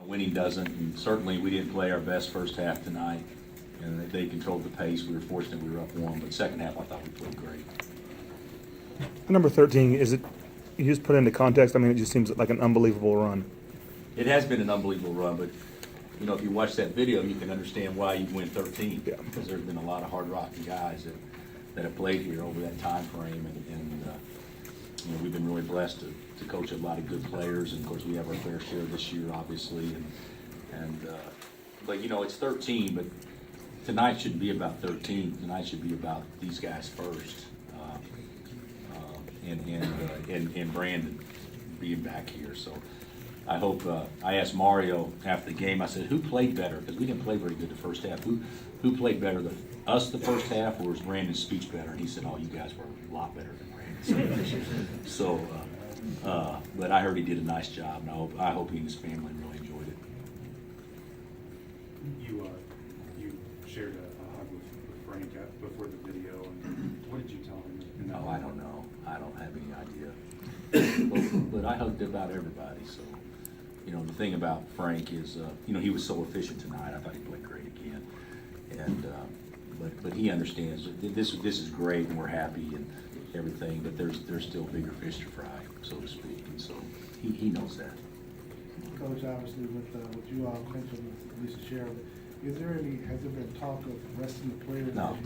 Winning doesn't, and certainly we didn't play our best first half tonight, and they controlled the pace. We were fortunate we were up one, but second half I thought we played great. Number 13, is it, you just put it into context, I mean, it just seems like an unbelievable run. It has been an unbelievable run, but if you watch that video, you can understand why you win 13. Yeah. Because there's been a lot of hard-rocking guys that have played here over that time frame, and we've been really blessed to coach a lot of good players, and of course we have our fair share this year, obviously, but it's 13, but tonight shouldn't be about 13. Tonight should be about these guys first, and Brandon being back here. So I hope, I asked Mario after the game, I said, who played better? Because we didn't play very good the first half. Who played better, us the first half, or was Brandon's speech better? And he said, oh, you guys were a lot better than Brandon. So, but I heard he did a nice job, and I hope he and his family really enjoyed it. You shared a hug with Frank before the video, and what did you tell him? No, I don't know. I don't have any idea. But I hugged about everybody. So, the thing about Frank is, he was so efficient tonight. I thought he played great again. And but he understands that this is great, and we're happy and everything. But there's still bigger fish to fry, so to speak. And so he knows that. Coach, obviously with you all mentioned Lisa Sheriff, has there been talk of resting the players? No.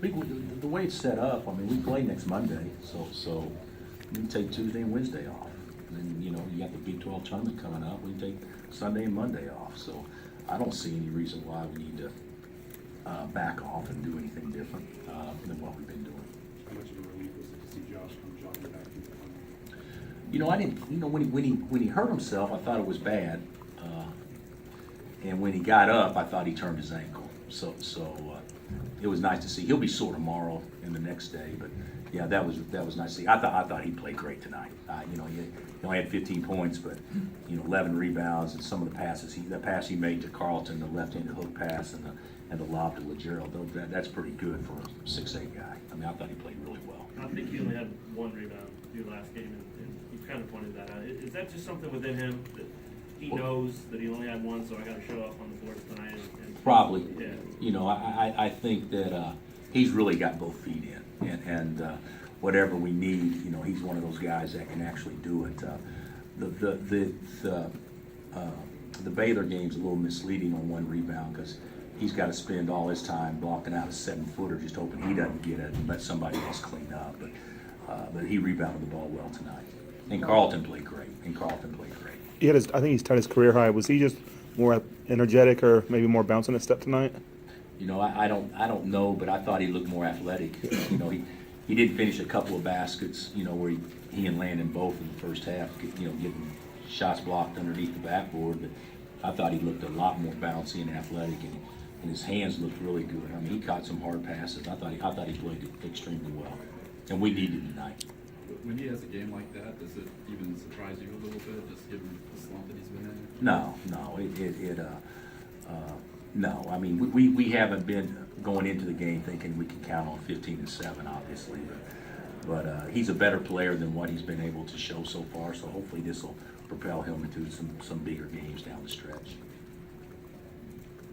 The way it's set up, I mean, we play next Monday, so we can take Tuesday and Wednesday off. And then, you got the Big 12 tournament coming up. We can take Sunday and Monday off. So I don't see any reason why we need to back off and do anything different than what we've been doing. How much of a relief was it to see Josh come jogging back through the tunnel? I didn't, when he hurt himself, I thought it was bad. And when he got up, I thought he turned his ankle. So it was nice to see. He'll be sore tomorrow and the next day, but yeah, that was nice to see. I thought he played great tonight. He only had 15 points, but 11 rebounds, and some of the passes. The pass he made to Carlton, the left-handed hook pass, and the lob to Legero. That's pretty good for a 6'8" guy. I mean, I thought he played really well. I think he only had one rebound your last game, and you kind of pointed that out. Is that just something within him that he knows that he only had one, so I got to show up on the board tonight? Probably. Yeah. I think that he's really got both feet in, and whatever we need, he's one of those guys that can actually do it. The Baylor game's a little misleading on one rebound because he's got to spend all his time blocking out a 7-footer, just hoping he doesn't get it and let somebody else clean up. But he rebounded the ball well tonight, and Carlton played great. I think he's tied his career high. Was he just more energetic or maybe more bouncing a step tonight? I don't know, but I thought he looked more athletic. He did finish a couple of baskets, where he and Landon both in the first half, getting shots blocked underneath the backboard. But I thought he looked a lot more bouncy and athletic, and his hands looked really good. I mean, he caught some hard passes. I thought he played extremely well, and we needed tonight. When he has a game like that, does it even surprise you a little bit, just given the slump that he's been in? No. No. I mean, we haven't been going into the game thinking we can count on 15-7, obviously, but he's a better player than what he's been able to show so far. So hopefully this will propel him into some bigger games down the stretch.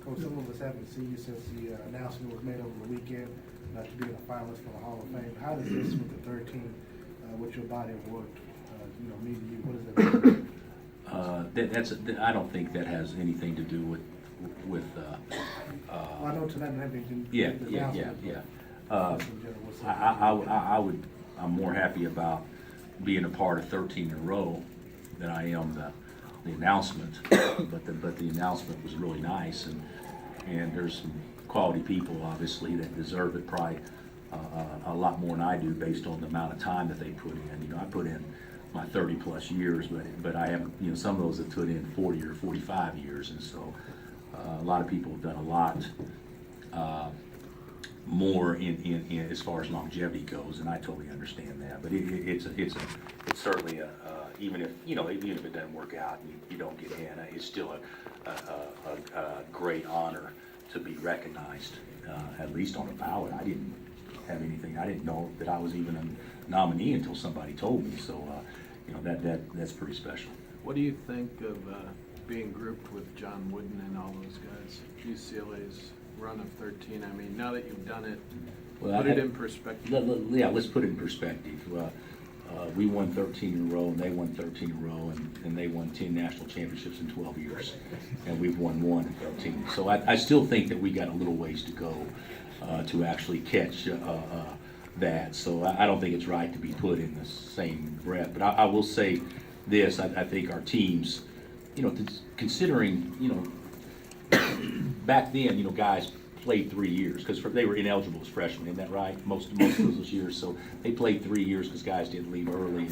Coach, some of us haven't seen you since the announcement was made over the weekend to be a finalist for the Hall of Fame. How does this with the 13, with your body of work, mean to you? What does that mean? I don't think that has anything to do with. I know tonight everything. Yeah. I'm more happy about being a part of 13 in a row than I am the announcement. but the announcement was really nice, and there's some quality people obviously that deserve it probably a lot more than I do based on the amount of time that they put in. I put in my 30+ years, but I have some of those have put in 40 or 45 years, and so. A lot of people have done a lot more in as far as longevity goes, and I totally understand that. But it's certainly even if it doesn't work out and you don't get in, it's still a great honor to be recognized, at least on a ballot. I didn't have anything. I didn't know that I was even a nominee until somebody told me. So that's pretty special. What do you think of being grouped with John Wooden and all those guys? UCLA's run of 13. I mean, now that you've done it, Well, put it in perspective. Yeah, let's put it in perspective. We won 13 in a row, and they won 13 in a row, and they won 10 national championships in 12 years, and we've won 1 in 13. So I still think that we got a little ways to go to actually catch that. So I don't think it's right to be put in the same breath. But I will say this: I think our teams, considering, back then, guys played 3 years because they were ineligible as freshmen, isn't that right? Most of those years, so they played 3 years because guys didn't leave early.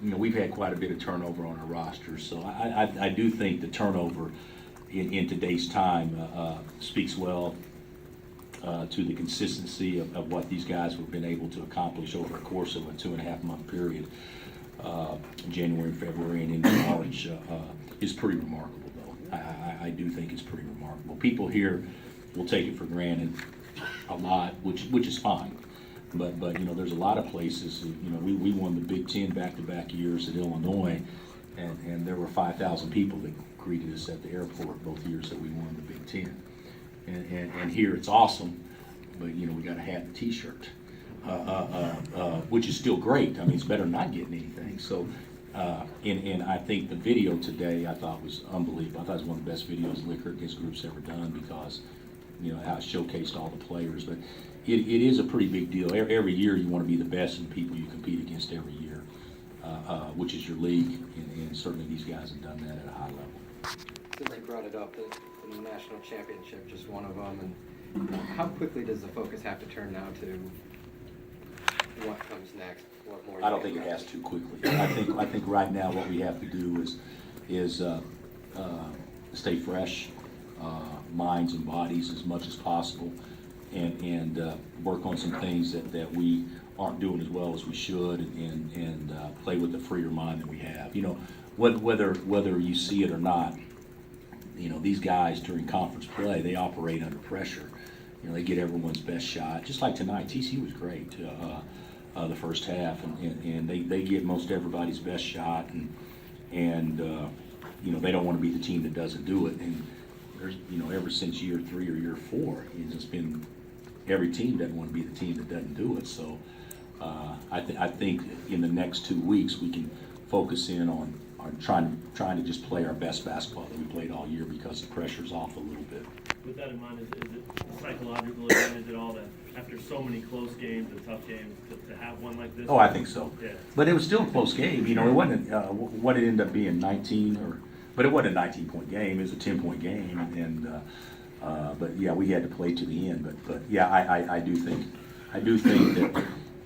And, we've had quite a bit of turnover on our rosters, so I do think the turnover in today's time speaks well to the consistency of what these guys have been able to accomplish over a course of a 2.5 month period, January, February, and into March, is pretty remarkable, though. I do think it's pretty remarkable. People here will take it for granted a lot, which is fine. But there's a lot of places. We won the Big Ten back-to-back years at Illinois, and there were 5,000 people that greeted us at the airport both years that we won the Big Ten. And here it's awesome, but we got a hat and T-shirt, which is still great. I mean, it's better than not getting anything. So, and I think the video today I thought was unbelievable. I thought it was one of the best videos Liquor and his group's ever done because how it showcased all the players. But it is a pretty big deal. Every year you want to be the best in the people you compete against every year, which is your league, and certainly these guys have done that at a high level. Since you brought it up, the national championship, just one of them, and how quickly does the focus have to turn now to what comes next? What more? I don't think it has to quickly. I think right now what we have to do is stay fresh, minds and bodies as much as possible, and work on some things that we aren't doing as well as we should, and play with the freer mind that we have. Whether you see it or not, these guys during conference play, they operate under pressure. They get everyone's best shot. Just like tonight, TCU was great the first half, and they get most everybody's best shot, and they don't want to be the team that doesn't do it. And there's ever since year 3 or year 4, it's just been every team doesn't want to be the team that doesn't do it. So I think in the next 2 weeks we can focus in on trying to just play our best basketball that we played all year because the pressure's off a little bit. With that in mind, is it a psychological advantage at all that after so many close games and tough games to have one like this? Oh, I think so. Yeah. But it was still a close game. It wasn't what it ended up being 19 but it wasn't a 19-point game. It was a 10-point game, and but yeah, we had to play to the end. But yeah, I do think that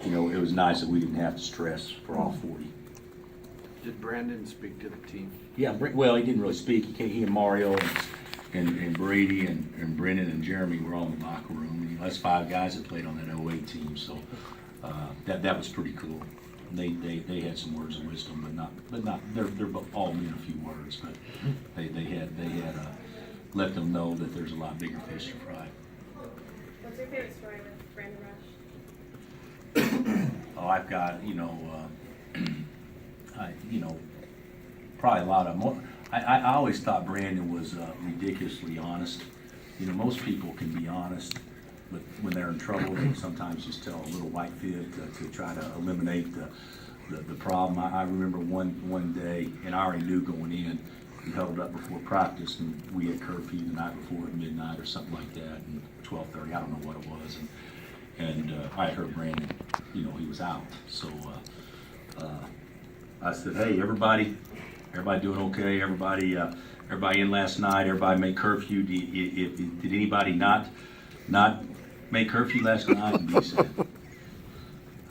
it was nice that we didn't have to stress for all 40. Did Brandon speak to the team? Yeah, well, he didn't really speak. He and Mario and Brady and Brennan and Jeremy were all in the locker room. That's 5 guys that played on that 08 team, so that was pretty cool. They had some words of wisdom, but not they're all meant a few words, but they had let them know that there's a lot bigger fish to fry. What's your favorite story with Brandon Rush? Oh, I've got probably a lot of more. I always thought Brandon was ridiculously honest. Most people can be honest, but when they're in trouble, they sometimes just tell a little white fib to try to eliminate the problem. I remember one day, and I already knew going in, we huddled up before practice, and we had curfew the night before at midnight or something like that, and 12:30, I don't know what it was, and I heard Brandon, he was out. So I said, hey, everybody doing okay? Everybody in last night? Everybody make curfew? Did anybody not make curfew last night? And he said,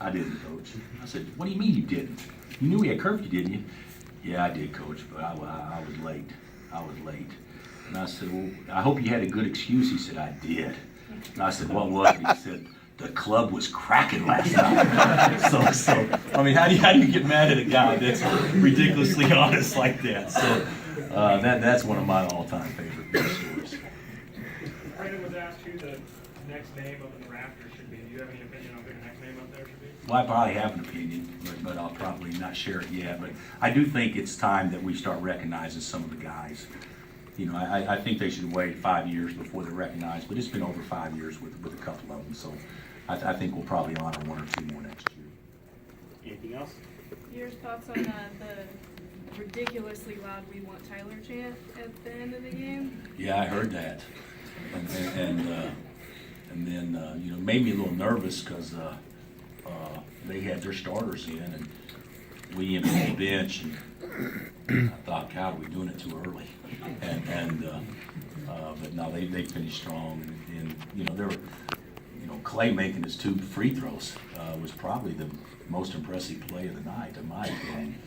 I didn't, Coach. I said, what do you mean you didn't? You knew we had curfew, didn't you? Yeah, I did, Coach, but I was late. And I said, well, I hope you had a good excuse. He said, I did. And I said, what was it? He said, the club was cracking last night. so I mean, how do you get mad at a guy that's ridiculously honest like that? So that's one of my all-time favorite stories. Brandon was asked who the next name up in the rafters should be. Do you have any opinion on who the next name up there should be? Well, I probably have an opinion, but I'll probably not share it yet. But I do think it's time that we start recognizing some of the guys You know, I think they should wait 5 years before they're recognized, but it's been over 5 years with a couple of them, so I think we'll probably honor one or two more next year. Anything else? Your thoughts on the ridiculously loud "We Want Tyler" chant at the end of the game? Yeah, I heard that, and then you know, made me a little nervous because they had their starters in, and we emptied the bench, and I thought, God, we're doing it too early, but no, they finished strong, and you know, they were, you know, Clay making his 2 free throws was probably the most impressive play of the night, in my opinion,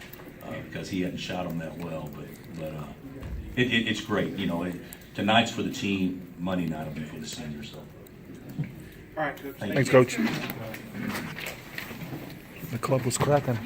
because he hadn't shot them that well. But it's great. You know, tonight's for the team. Monday night will be for the seniors. So. All right, Coach. Thank Thanks, you. Coach. The club was cracking.